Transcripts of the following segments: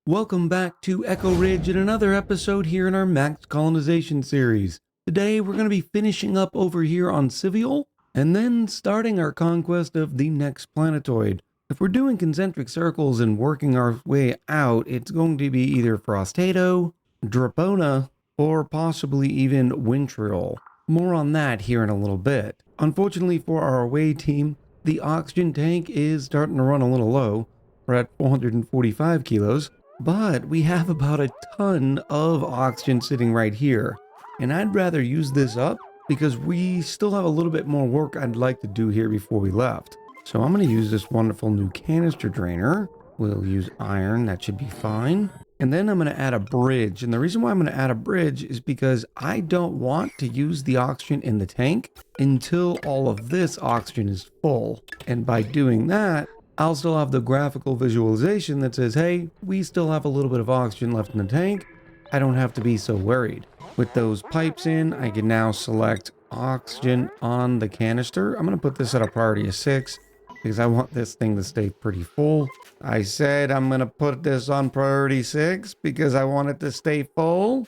Welcome back to Echo Ridge and another episode here in our Max Colonization series. Today we're going to be finishing up over here on Civial and then starting our conquest of the next planetoid. If we're doing concentric circles and working our way out, it's going to be either Frostato, Drapona, or possibly even Wintriol. More on that here in a little bit. Unfortunately for our away team, the oxygen tank is starting to run a little low. We're at 445 kilos. But we have about a ton of oxygen sitting right here. And I'd rather use this up because we still have a little bit more work I'd like to do here before we left. So I'm going to use this wonderful new canister drainer. We'll use iron, that should be fine. And then I'm going to add a bridge. And the reason why I'm going to add a bridge is because I don't want to use the oxygen in the tank until all of this oxygen is full. And by doing that, I'll still have the graphical visualization that says, hey, we still have a little bit of oxygen left in the tank. I don't have to be so worried. With those pipes in, I can now select oxygen on the canister. I'm going to put this at a priority of 6 because I want this thing to stay pretty full. I said I'm going to put this on priority 6 because I want it to stay full.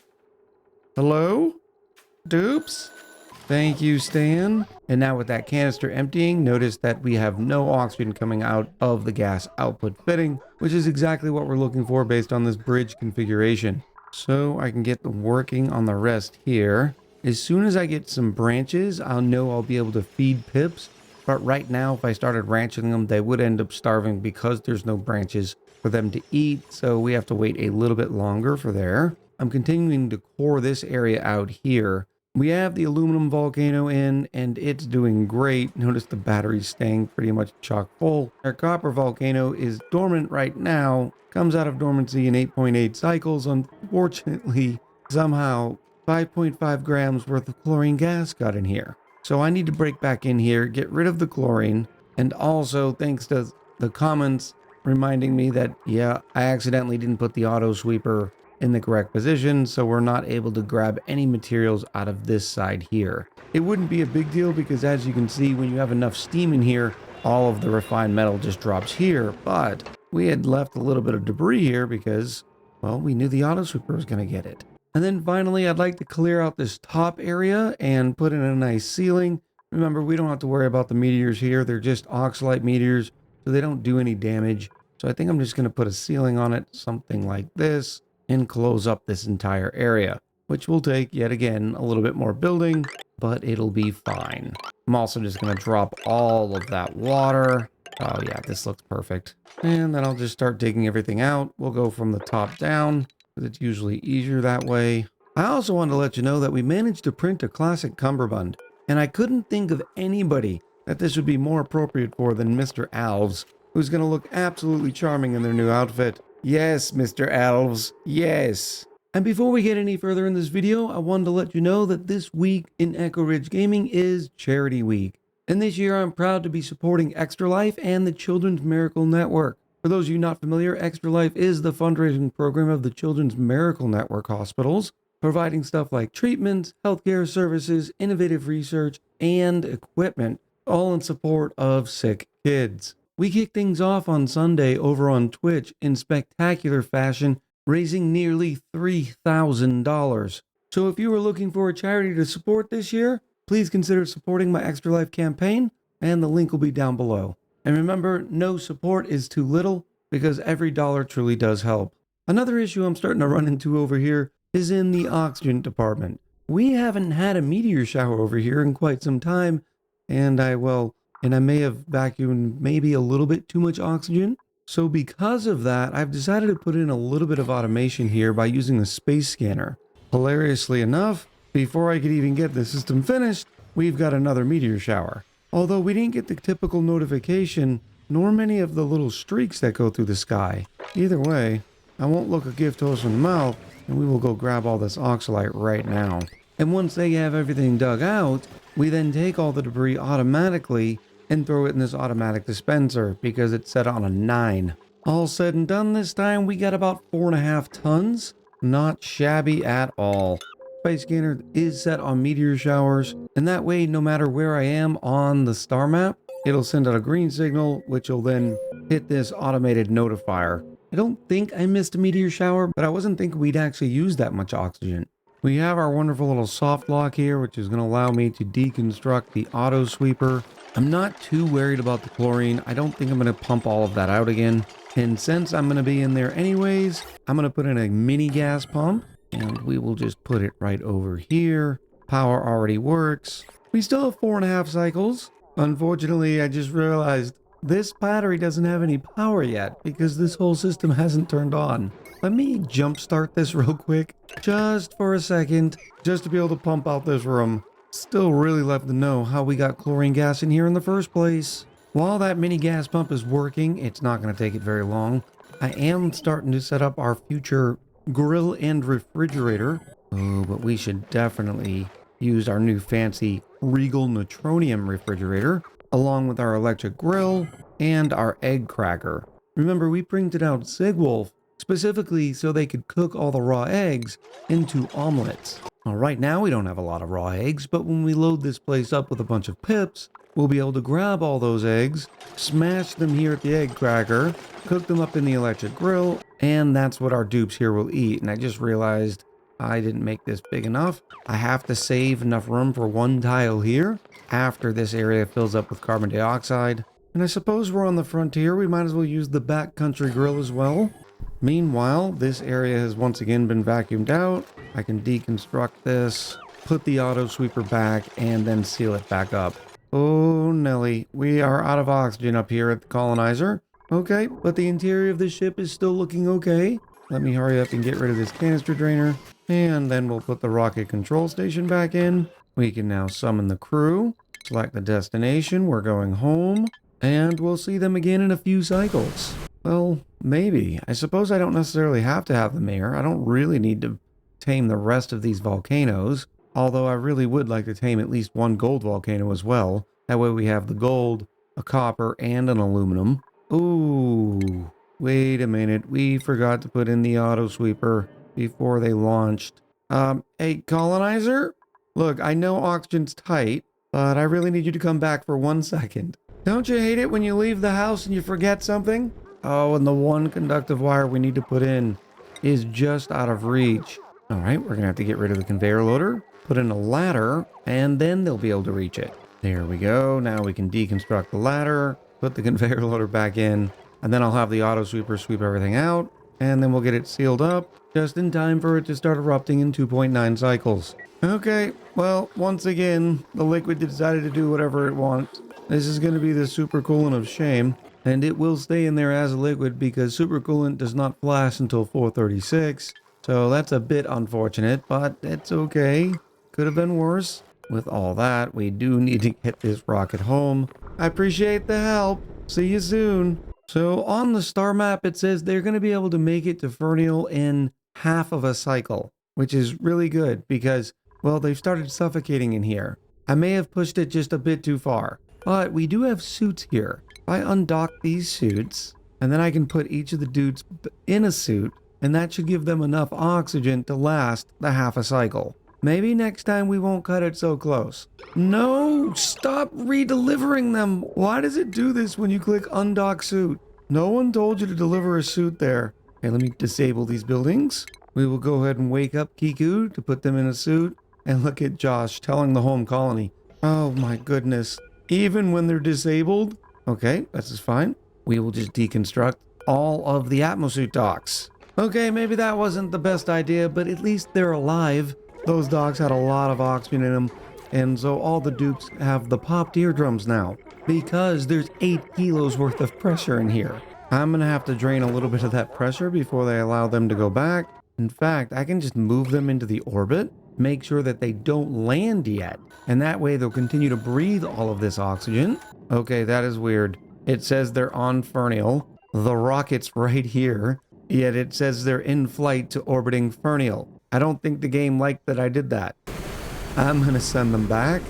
Hello? Dupes? Thank you, Stan. And now with that canister emptying, notice that we have no oxygen coming out of the gas output fitting, which is exactly what we're looking for based on this bridge configuration. So I can get working on the rest here. As soon as I get some branches, I'll know I'll be able to feed pips. But right now, if I started ranching them, they would end up starving because there's no branches for them to eat. So we have to wait a little bit longer for there. I'm continuing to core this area out here. We have the aluminum volcano in, and it's doing great. Notice the battery's staying pretty much chock full. Our copper volcano is dormant right now, comes out of dormancy in 8.8 cycles. Unfortunately, somehow 5.5 grams worth of chlorine gas got in here. So I need to break back in here, get rid of the chlorine, and also thanks to the comments reminding me that, yeah, I accidentally didn't put the auto sweeper in the correct position, so we're not able to grab any materials out of this side here. It wouldn't be a big deal because, as you can see, when you have enough steam in here, all of the refined metal just drops here, but we had left a little bit of debris here because, well, we knew the auto sweeper was going to get it. And then finally, I'd like to clear out this top area and put in a nice ceiling. Remember, we don't have to worry about the meteors here. They're just oxalite meteors, so they don't do any damage. So I think I'm just going to put a ceiling on it, something like this, and close up this entire area, which will take, yet again, a little bit more building, but it'll be fine. I'm also just going to drop all of that water. Oh yeah, this looks perfect. And then I'll just start digging everything out. We'll go from the top down, because it's usually easier that way. I also wanted to let you know that we managed to print a classic cummerbund, and I couldn't think of anybody that this would be more appropriate for than Mr. Alves, who's going to look absolutely charming in their new outfit. Yes, Mr. Alves, yes. And before we get any further in this video, I wanted to let you know that this week in Echo Ridge Gaming is Charity Week. And this year I'm proud to be supporting Extra Life and the Children's Miracle Network. For those of you not familiar, Extra Life is the fundraising program of the Children's Miracle Network hospitals, providing stuff like treatments, healthcare services, innovative research, and equipment, all in support of sick kids. We kick things off on Sunday over on Twitch in spectacular fashion, raising nearly $3,000. So if you are looking for a charity to support this year, please consider supporting my Extra Life campaign, and the link will be down below. And remember, no support is too little, because every dollar truly does help. Another issue I'm starting to run into over here is in the oxygen department. We haven't had a meteor shower over here in quite some time, and I may have vacuumed maybe a little bit too much oxygen. So because of that, I've decided to put in a little bit of automation here by using the space scanner. Hilariously enough, before I could even get the system finished, we've got another meteor shower. Although we didn't get the typical notification, nor many of the little streaks that go through the sky. Either way, I won't look a gift horse in the mouth, and we will go grab all this oxalite right now. And once they have everything dug out, we then take all the debris automatically and throw it in this automatic dispenser because it's set on a 9. All said and done this time, we got about 4.5 tons. Not shabby at all. Space scanner is set on meteor showers, and that way, no matter where I am on the star map, it'll send out a green signal, which will then hit this automated notifier. I don't think I missed a meteor shower, but I wasn't thinking we'd actually use that much oxygen. We have our wonderful little soft lock here, which is going to allow me to deconstruct the auto sweeper. I'm not too worried about the chlorine. I don't think I'm going to pump all of that out again. And since I'm going to be in there anyways, I'm going to put in a mini gas pump, and we will just put it right over here. Power already works. We still have 4.5 cycles. Unfortunately, I just realized this battery doesn't have any power yet because this whole system hasn't turned on. Let me jumpstart this real quick, just for a second, just to be able to pump out this room. Still really love to know how we got chlorine gas in here in the first place. While that mini gas pump is working, it's not going to take it very long. I am starting to set up our future grill and refrigerator. Oh, but we should definitely use our new fancy Regal Neutronium refrigerator, along with our electric grill and our egg cracker. Remember, we printed out Sigwolf specifically so they could cook all the raw eggs into omelets. Now, right now we don't have a lot of raw eggs, but when we load this place up with a bunch of pips, we'll be able to grab all those eggs, smash them here at the egg cracker, cook them up in the electric grill, and that's what our dupes here will eat. And I just realized I didn't make this big enough. I have to save enough room for one tile here after this area fills up with carbon dioxide. And I suppose we're on the frontier, we might as well use the backcountry grill as well. Meanwhile, this area has once again been vacuumed out. I can deconstruct this, put the auto sweeper back, and then seal it back up. Oh, Nelly, we are out of oxygen up here at the colonizer. Okay, but the interior of the ship is still looking okay. Let me hurry up and get rid of this canister drainer. And then we'll put the rocket control station back in. We can now summon the crew. Select the destination. We're going home. And we'll see them again in a few cycles. Well, maybe. I suppose I don't necessarily have to have them here. I don't really need to tame the rest of these volcanoes. Although I really would like to tame at least one gold volcano as well. That way we have the gold, a copper, and an aluminum. Ooh, wait a minute. We forgot to put in the auto sweeper before they launched. Hey, colonizer? Look, I know oxygen's tight, but I really need you to come back for 1 second. Don't you hate it when you leave the house and you forget something? Oh, and the one conductive wire we need to put in is just out of reach. All right, we're gonna have to get rid of the conveyor loader, put in a ladder, and then they'll be able to reach it. There we go. Now we can deconstruct the ladder, put the conveyor loader back in, and then I'll have the auto sweeper sweep everything out, and then we'll get it sealed up just in time for it to start erupting in 2.9 cycles. Okay, well, once again, the liquid decided to do whatever it wants. This is going to be the supercoolant of shame, and it will stay in there as a liquid because supercoolant does not flash until 436. So that's a bit unfortunate, but it's okay. Could have been worse. With all that, we do need to get this rocket home. I appreciate the help. See you soon. So on the star map, it says they're going to be able to make it to Fernial in half of a cycle, which is really good because, well, they've started suffocating in here. I may have pushed it just a bit too far, but we do have suits here. If I undock these suits, and then I can put each of the dudes in a suit, and that should give them enough oxygen to last the half a cycle. Maybe next time we won't cut it so close. No, stop redelivering them. Why does it do this when you click undock suit? No one told you to deliver a suit there. Okay, let me disable these buildings. We will go ahead and wake up Kiku to put them in a suit. And look at Josh telling the home colony. Oh my goodness. Even when they're disabled? Okay, this is fine. We will just deconstruct all of the Atmosuit docks. Okay, maybe that wasn't the best idea, but at least they're alive. Those docks had a lot of oxygen in them, and so all the dupes have the popped eardrums now, because there's 8 kilos worth of pressure in here. I'm gonna have to drain a little bit of that pressure before they allow them to go back. In fact, I can just move them into the orbit, make sure that they don't land yet, and that way they'll continue to breathe all of this oxygen. Okay, that is weird. It says they're on Fernial, the rocket's right here, yet it says they're in flight to orbiting Fernial. I don't think the game liked that I did that. I'm gonna send them back.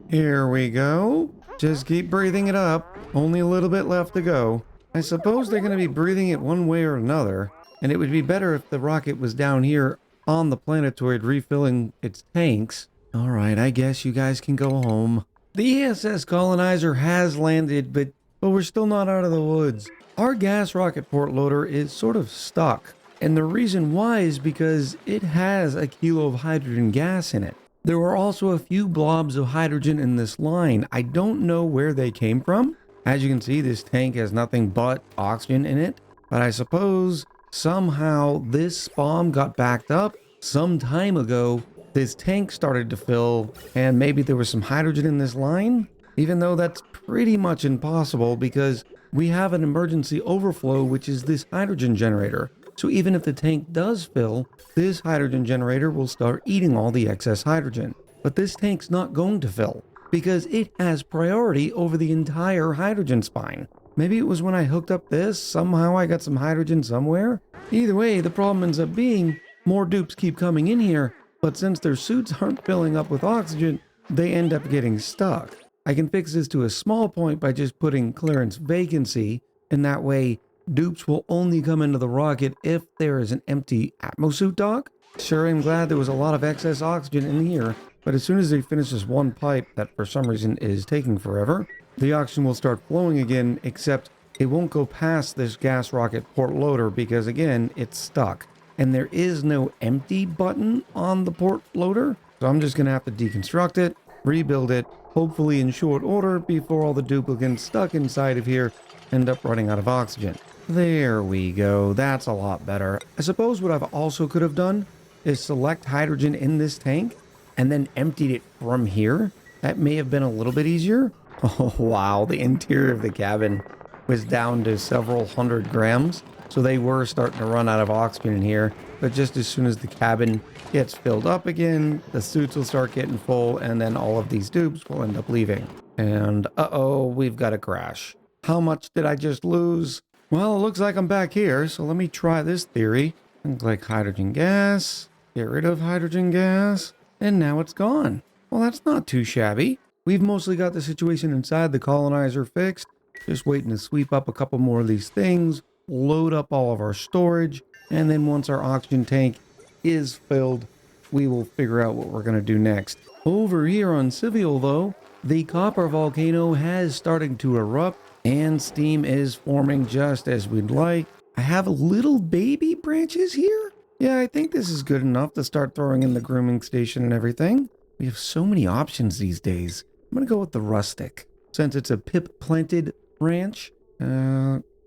Here we go. Just keep breathing it up. Only a little bit left to go. I suppose they're gonna be breathing it one way or another, and it would be better if the rocket was down here on the Planetoid refilling its tanks. Alright, I guess you guys can go home. The ESS colonizer has landed, but but we're still not out of the woods. Our gas rocket port loader is sort of stuck, and the reason why is because it has a kilo of hydrogen gas in it. There were also a few blobs of hydrogen in this line. I don't know where they came from. As you can see, this tank has nothing but oxygen in it, but I suppose somehow this bomb got backed up some time ago. This tank started to fill, and maybe there was some hydrogen in this line, even though that's pretty much impossible because we have an emergency overflow, which is this hydrogen generator. So even if the tank does fill, this hydrogen generator will start eating all the excess hydrogen. But this tank's not going to fill because it has priority over the entire hydrogen spine. Maybe it was when I hooked up this, somehow I got some hydrogen somewhere. Either way, the problem ends up being more dupes keep coming in here, but since their suits aren't filling up with oxygen, they end up getting stuck. I can fix this to a small point by just putting clearance vacancy, and that way dupes will only come into the rocket if there is an empty atmosuit dock. Sure, I'm glad there was a lot of excess oxygen in here, but as soon as they finish this one pipe that for some reason is taking forever, the oxygen will start flowing again, except it won't go past this gas rocket port loader because again, it's stuck. And there is no empty button on the port loader, so I'm just gonna have to deconstruct it, rebuild it, hopefully in short order before all the duplicates stuck inside of here end up running out of oxygen. There we go, that's a lot better. I suppose what I've also could have done is select hydrogen in this tank and then emptied it from here. That may have been a little bit easier. Oh wow, the interior of the cabin was down to several hundred grams. So they were starting to run out of oxygen in here, but just as soon as the cabin gets filled up again, the suits will start getting full, and then all of these dupes will end up leaving. And uh-oh, we've got a crash. How much did I just lose? Well, it looks like I'm back here, so let me try this theory. Click hydrogen gas, get rid of hydrogen gas, and now it's gone. Well, that's not too shabby. We've mostly got the situation inside the colonizer fixed, just waiting to sweep up a couple more of these things, load up all of our storage, and then once our oxygen tank is filled, we will figure out what we're going to do next. Over here on Civial though, the copper volcano has started to erupt and steam is forming just as we'd like. I have little baby branches here. Yeah, I think this is good enough to start throwing in the grooming station and everything. We have so many options these days. I'm going to go with the rustic since it's a pip planted branch.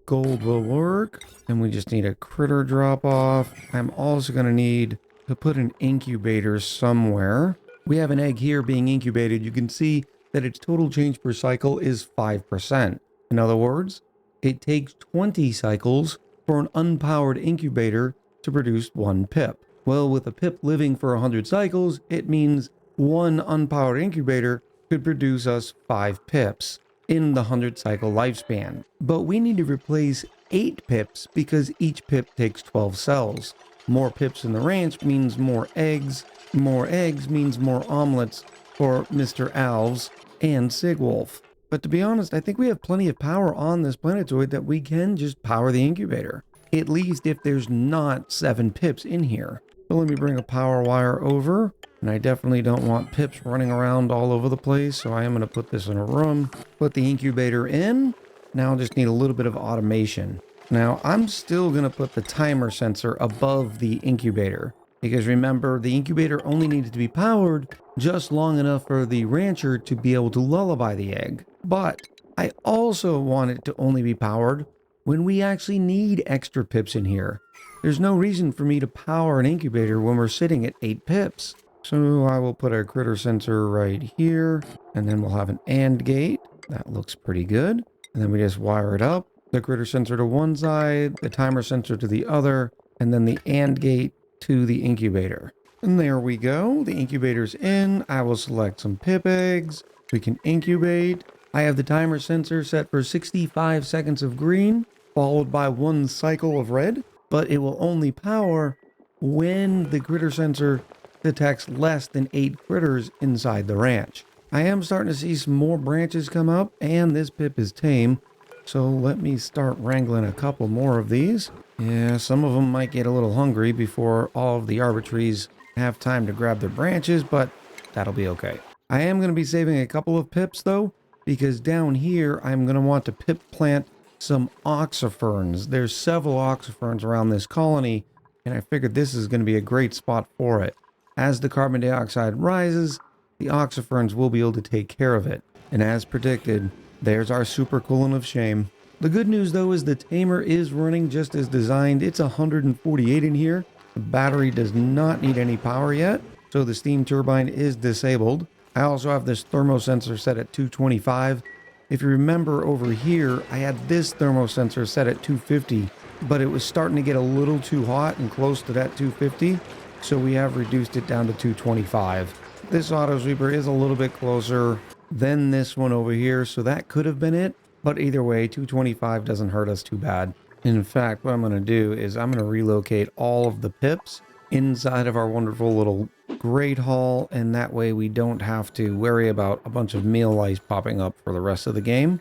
Gold will work, and we just need a critter drop off. I'm also going to need to put an incubator somewhere. We have an egg here being incubated. You can see that its total change per cycle is 5%. In other words, it takes 20 cycles for an unpowered incubator to produce one pip. Well, with a pip living for 100 cycles, it means one unpowered incubator could produce us 5 pips in the 100 cycle lifespan. But we need to replace 8 pips because each pip takes 12 cells. More pips in the ranch means more eggs. More eggs means more omelets for Mr. Alves and Sigwolf. But to be honest, I think we have plenty of power on this planetoid that we can just power the incubator. At least if there's not 7 pips in here. So let me bring a power wire over. And I definitely don't want pips running around all over the place, so I am going to put this in a room. Put the incubator in. Now I just need a little bit of automation. Now I'm still going to put the timer sensor above the incubator. Because remember, the incubator only needs to be powered just long enough for the rancher to be able to lullaby the egg. But I also want it to only be powered when we actually need extra pips in here. There's no reason for me to power an incubator when we're sitting at 8 pips. So I will put a critter sensor right here, and then we'll have an AND gate. That looks pretty good. And then we just wire it up. The critter sensor to one side, the timer sensor to the other, and then the AND gate to the incubator. And there we go. The incubator's in. I will select some pip eggs. We can incubate. I have the timer sensor set for 65 seconds of green, followed by 1 cycle of red, but it will only power when the critter sensor detects less than 8 critters inside the ranch. I am starting to see some more branches come up, and this pip is tame. So let me start wrangling a couple more of these. Yeah, some of them might get a little hungry before all of the arbitries have time to grab their branches, but that'll be okay. I am going to be saving a couple of pips though, because down here I'm going to want to pip plant some oxyferns. There's several oxyferns around this colony, and I figured this is going to be a great spot for it. As the carbon dioxide rises, the oxyferns will be able to take care of it. And as predicted, there's our super coolant of shame. The good news though is the tamer is running just as designed. It's 148 in here. The battery does not need any power yet, so the steam turbine is disabled. I also have this thermosensor set at 225. If you remember over here, I had this thermosensor set at 250, but it was starting to get a little too hot and close to that 250, so we have reduced it down to 225. This auto sweeper is a little bit closer than this one over here, so that could have been it. But either way, 225 doesn't hurt us too bad. In fact, what I'm going to do is I'm going to relocate all of the pips inside of our wonderful little grate hall, and that way we don't have to worry about a bunch of meal lice popping up for the rest of the game,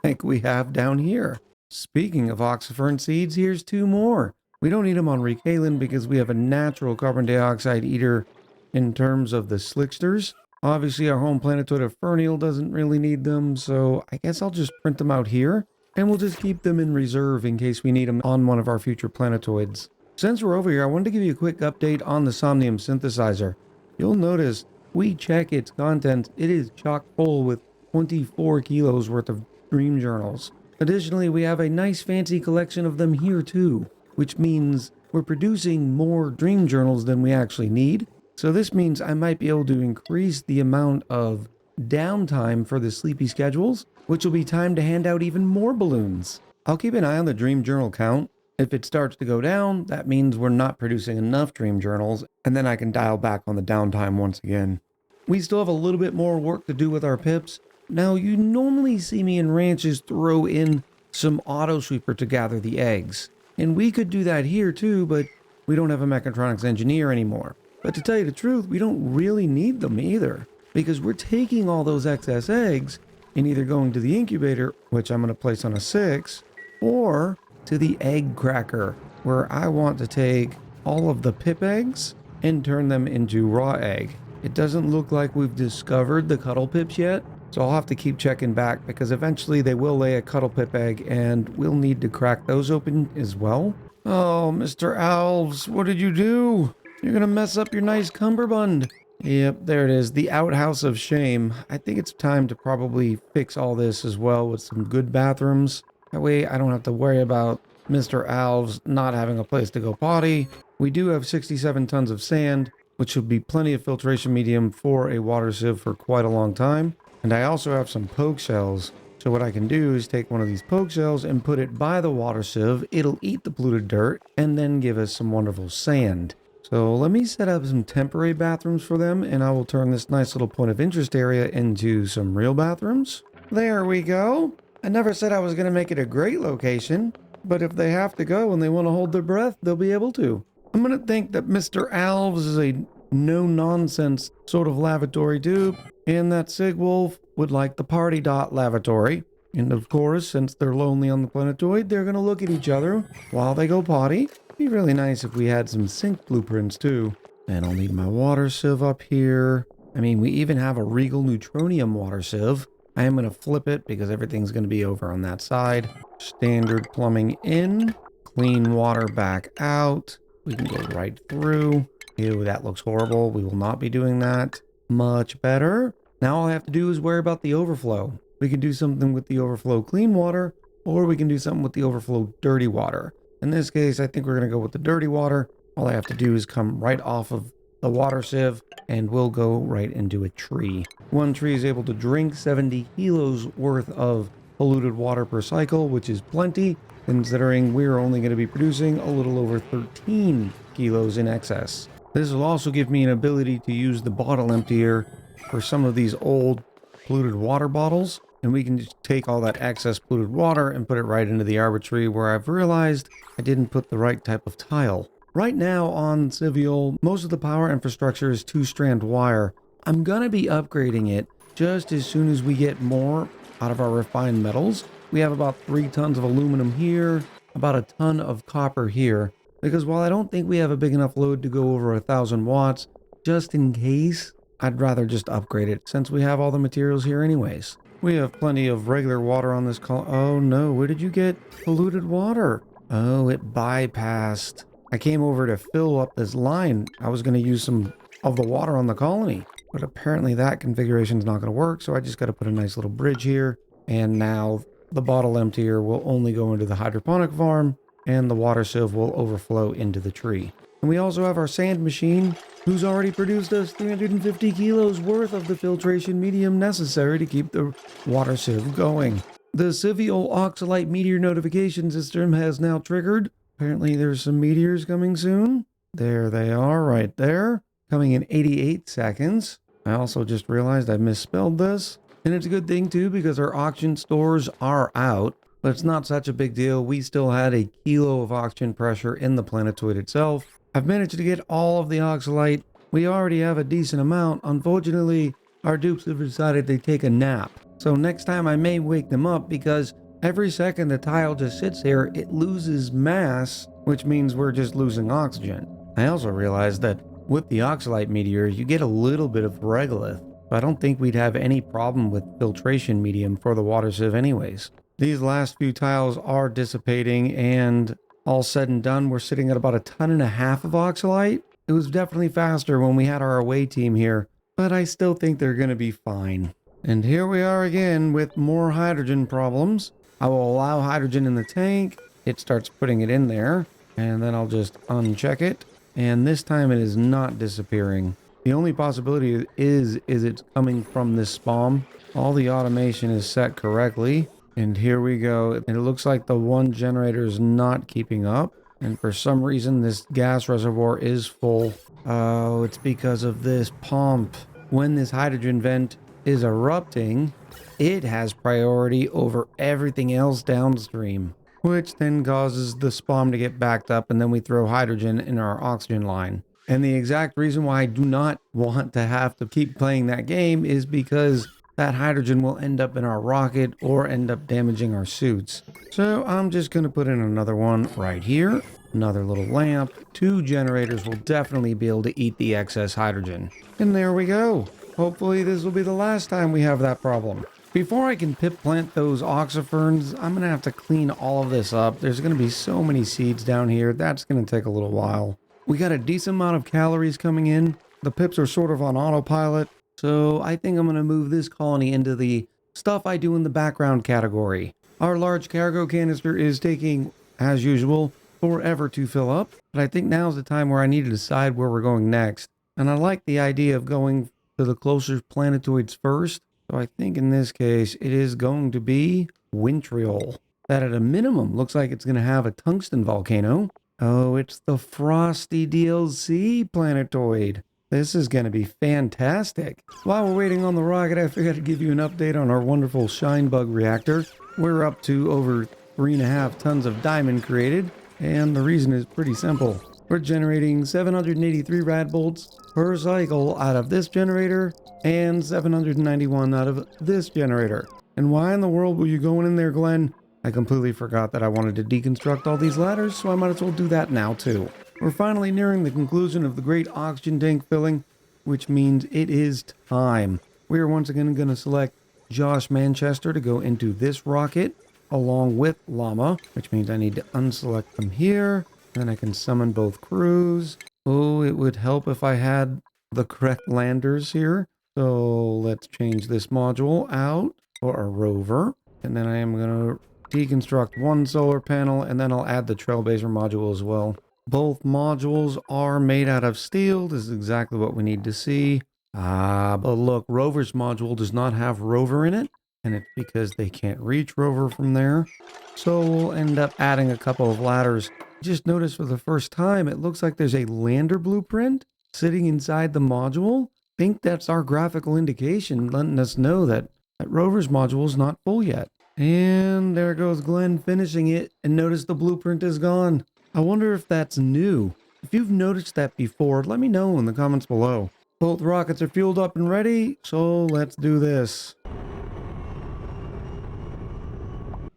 like we have down here. Speaking of oxyfern seeds, here's 2 more. We don't need them on Recalin because we have a natural carbon dioxide eater in terms of the slicksters. Obviously, our home planetoid of Fernial doesn't really need them, so I guess I'll just print them out here, and we'll just keep them in reserve in case we need them on one of our future planetoids. Since we're over here, I wanted to give you a quick update on the Somnium synthesizer. You'll notice we check its contents. It is chock full with 24 kilos worth of dream journals. Additionally, we have a nice fancy collection of them here too, which means we're producing more dream journals than we actually need. So this means I might be able to increase the amount of downtime for the sleepy schedules, which will be time to hand out even more balloons. I'll keep an eye on the dream journal count. If it starts to go down, that means we're not producing enough dream journals, and then I can dial back on the downtime once again. We still have a little bit more work to do with our pips. Now, you normally see me in ranches throw in some auto sweeper to gather the eggs. And we could do that here too, but we don't have a mechatronics engineer anymore. But to tell you the truth, we don't really need them either, because we're taking all those excess eggs and either going to the incubator, which I'm going to place on a 6, or to the egg cracker, where I want to take all of the pip eggs and turn them into raw egg. It doesn't look like we've discovered the cuddle pips yet, so I'll have to keep checking back, because eventually they will lay a cuddle pip egg and we'll need to crack those open as well. Oh, Mr. Alves, what did you do? You're gonna mess up your nice cummerbund. Yep, there it is, the outhouse of shame. I think it's time to probably fix all this as well with some good bathrooms. That way I don't have to worry about Mr. Alves not having a place to go potty. We do have 67 tons of sand, which should be plenty of filtration medium for a water sieve for quite a long time. And I also have some poke shells. So what I can do is take one of these poke shells and put it by the water sieve. It'll eat the polluted dirt and then give us some wonderful sand. So let me set up some temporary bathrooms for them, and I will turn this nice little point of interest area into some real bathrooms. There we go. I never said I was going to make it a great location, but if they have to go and they want to hold their breath, they'll be able to. I'm going to think that Mr. Alves is a no-nonsense sort of lavatory dupe, and that Sigwolf would like the party dot lavatory. And of course, since they're lonely on the planetoid, they're going to look at each other while they go potty. It'd be really nice if we had some sink blueprints too. And I'll need my water sieve up here. I mean, we even have a Regal Neutronium water sieve. I am going to flip it because everything's going to be over on that side. Standard plumbing in, clean water back out. We can go right through. Ew, that looks horrible. We will not be doing that. Much better. Now all I have to do is worry about the overflow. We can do something with the overflow clean water, or we can do something with the overflow dirty water. In this case, I think we're going to go with the dirty water. All I have to do is come right off of the water sieve, and we'll go right into a tree. One tree is able to drink 70 kilos worth of polluted water per cycle, which is plenty, considering we're only going to be producing a little over 13 kilos in excess. This will also give me an ability to use the bottle emptier for some of these old polluted water bottles, and we can just take all that excess polluted water and put it right into the arbitrary, where I've realized I didn't put the right type of tile. Right now on Civial, most of the power infrastructure is 2-strand wire. I'm gonna be upgrading it just as soon as we get more out of our refined metals. We have about 3 tons of aluminum here, about a ton of copper here, because while I don't think we have a big enough load to go over 1,000 watts, just in case, I'd rather just upgrade it since we have all the materials here anyways. We have plenty of regular water on this col. Oh no, where did you get polluted water? Oh, it bypassed. I came over to fill up this line. I was going to use some of the water on the colony, but apparently that configuration is not going to work. So I just got to put a nice little bridge here. And now the bottle emptier will only go into the hydroponic farm and the water sieve will overflow into the tree. And we also have our sand machine, who's already produced us 350 kilos worth of the filtration medium necessary to keep the water sieve going. The Civial Oxalite meteor notification system has now triggered. Apparently there's some meteors coming soon. There they are right there, coming in 88 seconds. I also just realized I misspelled this. And it's a good thing too, because our oxygen stores are out. But it's not such a big deal. We still had a kilo of oxygen pressure in the planetoid itself. I've managed to get all of the oxalite. We already have a decent amount. Unfortunately, our dupes have decided to take a nap. So next time I may wake them up because every second the tile just sits here, it loses mass, which means we're just losing oxygen. I also realized that with the oxalite meteor, you get a little bit of regolith. But I don't think we'd have any problem with filtration medium for the water sieve anyways. These last few tiles are dissipating, and all said and done, we're sitting at about 1.5 tons of oxalite. It was definitely faster when we had our away team here, but I still think they're going to be fine. And here we are again with more hydrogen problems. I will allow hydrogen in the tank. It starts putting it in there, and then I'll just uncheck it. And this time it is not disappearing. The only possibility is it's coming from this spawn. All the automation is set correctly. And here we go. It looks like the one generator is not keeping up. And for some reason, this gas reservoir is full. Oh, it's because of this pump. When this hydrogen vent is erupting, it has priority over everything else downstream, which then causes the spawn to get backed up, and then we throw hydrogen in our oxygen line. And the exact reason why I do not want to have to keep playing that game is because that hydrogen will end up in our rocket or end up damaging our suits. So I'm just going to put in another one right here. Another little lamp. 2 generators will definitely be able to eat the excess hydrogen. And there we go. Hopefully this will be the last time we have that problem. Before I can pip plant those oxiferns, I'm going to have to clean all of this up. There's going to be so many seeds down here. That's going to take a little while. We got a decent amount of calories coming in. The pips are sort of on autopilot. So I think I'm going to move this colony into the stuff I do in the background category. Our large cargo canister is taking, as usual, forever to fill up. But I think now's the time where I need to decide where we're going next. And I like the idea of going to the closer planetoids first. So I think in this case, it is going to be Wintriol. That at a minimum looks like it's going to have a tungsten volcano. Oh, it's the Frosty DLC planetoid. This is going to be fantastic. While we're waiting on the rocket, I forgot to give you an update on our wonderful shine bug reactor. We're up to over 3.5 tons of diamond created, and the reason is pretty simple. We're generating 783 rad bolts per cycle out of this generator and 791 out of this generator. And why in the world were you going in there, Glenn? I completely forgot that I wanted to deconstruct all these ladders, so I might as well do that now too. We're finally nearing the conclusion of the great oxygen tank filling, which means it is time. We are once again going to select Josh Manchester to go into this rocket along with Llama, which means I need to unselect them here. Then I can summon both crews. Oh, it would help if I had the correct landers here. So let's change this module out for a rover. And then I am going to deconstruct one solar panel, and then I'll add the trailblazer module as well. Both modules are made out of steel. This is exactly what we need to see. But look, rover's module does not have rover in it, and it's because they can't reach rover from there. So we'll end up adding a couple of ladders. Just noticed for the first time, it looks like there's a lander blueprint sitting inside the module. I think that's our graphical indication, letting us know that rover's module is not full yet. And there goes Glenn finishing it, and notice the blueprint is gone. I wonder if that's new. If you've noticed that before, let me know in the comments below. Both rockets are fueled up and ready, so let's do this.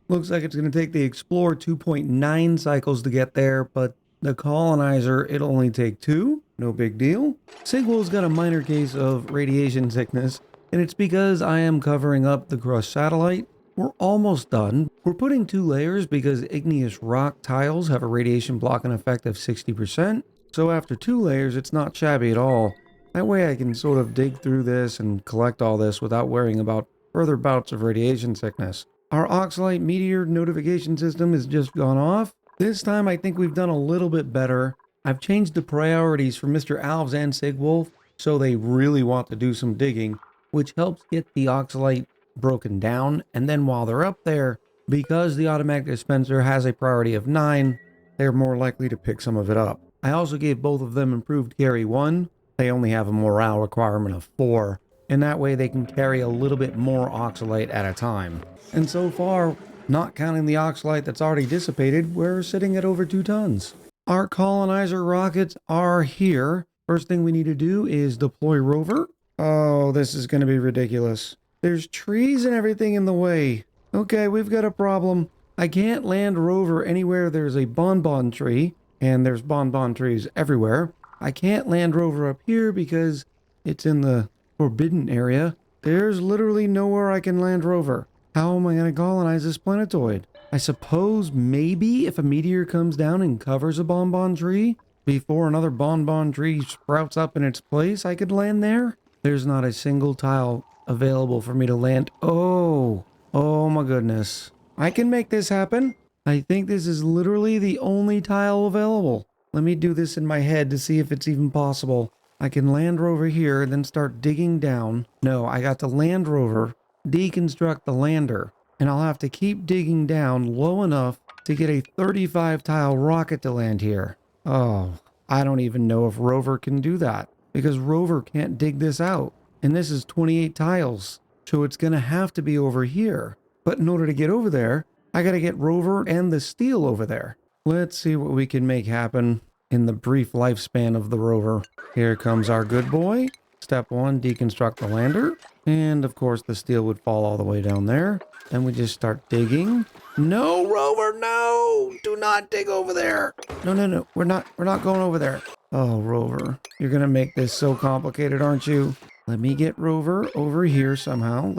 Looks like it's going to take the Explorer 2.9 cycles to get there, but the Colonizer, it'll only take 2. No big deal. Sigwell's got a minor case of radiation sickness, and it's because I am covering up the crushed satellite. We're almost done. We're putting 2 layers because igneous rock tiles have a radiation blocking effect of 60%, so after 2 layers it's not shabby at all. That way I can sort of dig through this and collect all this without worrying about further bouts of radiation sickness. Our Oxalite meteor notification system has just gone off. This time I think we've done a little bit better. I've changed the priorities for Mr. Alves and Sigwolf, so they really want to do some digging, which helps get the Oxalite broken down, and then while they're up there, because the automatic dispenser has a priority of 9, they're more likely to pick some of it up. I also gave both of them improved carry 1. They only have a morale requirement of 4, and that way they can carry a little bit more Oxalite at a time. And so far, not counting the Oxalite that's already dissipated, we're sitting at over 2 tons. Our colonizer rockets are here. First thing we need to do is deploy rover. Oh, this is going to be ridiculous. There's trees and everything in the way. Okay, we've got a problem. I can't land rover anywhere there's a bonbon tree, and there's bonbon trees everywhere. I can't land rover up here because it's in the forbidden area. There's literally nowhere I can land rover. How am I going to colonize this planetoid? I suppose maybe if a meteor comes down and covers a bonbon tree before another bonbon tree sprouts up in its place, I could land there. There's not a single tile available for me to land. Oh my goodness. I can make this happen. I think this is literally the only tile available. Let me do this in my head to see if it's even possible. I can land rover here and then start digging down. No, I got to land rover, deconstruct the lander, and I'll have to keep digging down low enough to get a 35 tile rocket to land here. Oh, I don't even know if rover can do that because rover can't dig this out. And this is 28 tiles, so it's going to have to be over here. But in order to get over there, I got to get rover and the steel over there. Let's see what we can make happen in the brief lifespan of the rover. Here comes our good boy. Step 1, deconstruct the lander. And of course the steel would fall all the way down there. Then we just start digging. No, rover, no! Do not dig over there. No. We're not going over there. Oh, rover, you're going to make this so complicated, aren't you? Let me get rover over here somehow.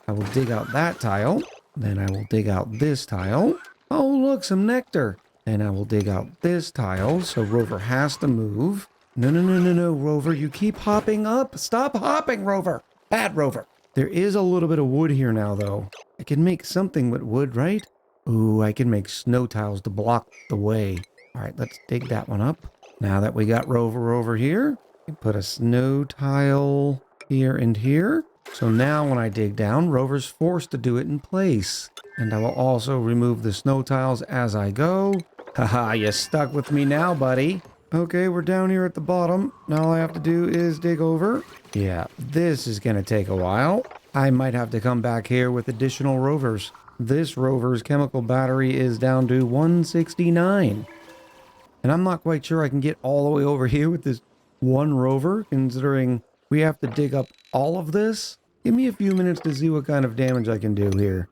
I will dig out that tile. Then I will dig out this tile. Oh, look, some nectar. And I will dig out this tile, so rover has to move. No, rover, you keep hopping up. Stop hopping, rover. Bad rover. There is a little bit of wood here now, though. I can make something with wood, right? Ooh, I can make snow tiles to block the way. All right, let's dig that one up. Now that we got rover over here, we put a snow tile here and here. So now when I dig down, rover's forced to do it in place. And I will also remove the snow tiles as I go. Haha, you stuck with me now, buddy. Okay, we're down here at the bottom. Now all I have to do is dig over. Yeah, this is going to take a while. I might have to come back here with additional rovers. This rover's chemical battery is down to 169. And I'm not quite sure I can get all the way over here with this one rover, considering we have to dig up all of this. Give me a few minutes to see what kind of damage I can do here.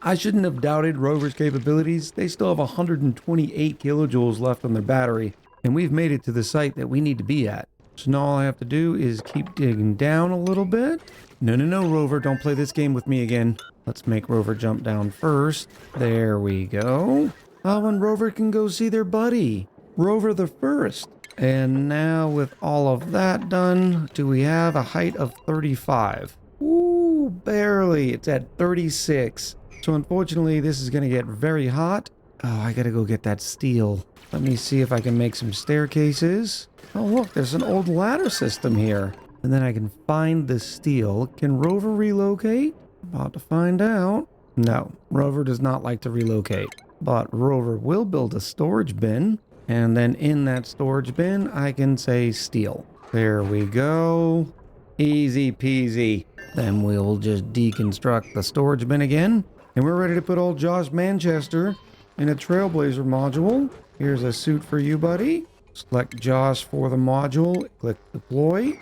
I shouldn't have doubted rover's capabilities. They still have 128 kilojoules left on their battery, and we've made it to the site that we need to be at. So now all I have to do is keep digging down a little bit. No, rover, don't play this game with me again. Let's make rover jump down first. There we go. Oh, and rover can go see their buddy, rover the first. And now with all of that done, do we have a height of 35? Ooh, barely. It's at 36. So unfortunately, this is going to get very hot. Oh, I got to go get that steel. Let me see if I can make some staircases. Oh, look, there's an old ladder system here. And then I can find the steel. Can rover relocate? About to find out. No, rover does not like to relocate. But rover will build a storage bin. And then in that storage bin, I can say steel. There we go. Easy peasy. Then we'll just deconstruct the storage bin again. And we're ready to put old Josh Manchester in a Trailblazer module. Here's a suit for you, buddy. Select Josh for the module. Click deploy.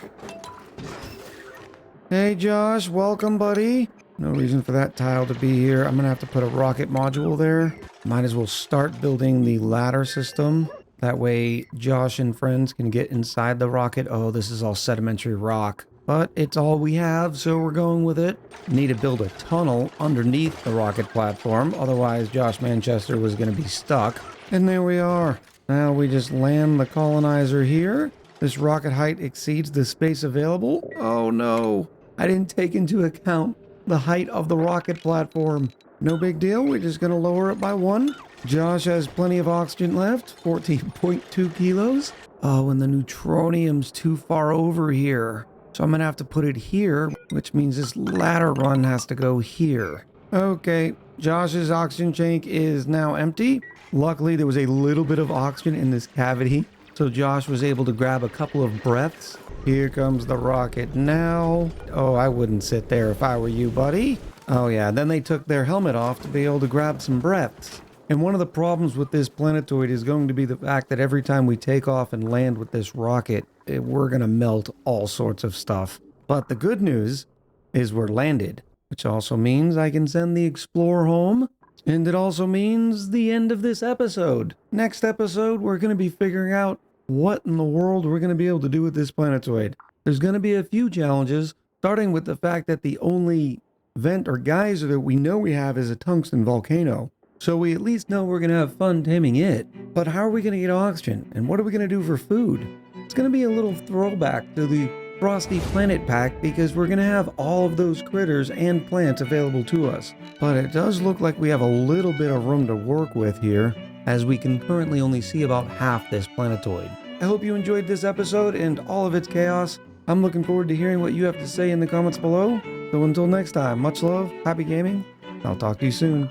Hey, Josh. Welcome, buddy. No reason for that tile to be here. I'm going to have to put a rocket module there. Might as well start building the ladder system. That way, Josh and friends can get inside the rocket. Oh, this is all sedimentary rock. but it's all we have, so we're going with it. Need to build a tunnel underneath the rocket platform, otherwise Josh Manchester was going to be stuck. And there we are. Now we just land the colonizer here. This rocket height exceeds the space available. Oh no, I didn't take into account the height of the rocket platform. No big deal, we're just going to lower it by 1. Josh has plenty of oxygen left, 14.2 kilos. Oh, and the neutronium's too far over here. So I'm going to have to put it here, which means this ladder run has to go here. Okay, Josh's oxygen tank is now empty. Luckily, there was a little bit of oxygen in this cavity, so Josh was able to grab a couple of breaths. Here comes the rocket now. Oh, I wouldn't sit there if I were you, buddy. Oh yeah, then they took their helmet off to be able to grab some breaths. And one of the problems with this planetoid is going to be the fact that every time we take off and land with this rocket, we're going to melt all sorts of stuff. But the good news is we're landed, which also means I can send the Explorer home. And it also means the end of this episode. Next episode, we're going to be figuring out what in the world we're going to be able to do with this planetoid. There's going to be a few challenges, starting with the fact that the only vent or geyser that we know we have is a tungsten volcano. So we at least know we're going to have fun taming it. But how are we going to get oxygen? And what are we going to do for food? It's going to be a little throwback to the Frosty Planet pack because we're going to have all of those critters and plants available to us. But it does look like we have a little bit of room to work with here, as we can currently only see about half this planetoid. I hope you enjoyed this episode and all of its chaos. I'm looking forward to hearing what you have to say in the comments below. So until next time, much love, happy gaming, I'll talk to you soon.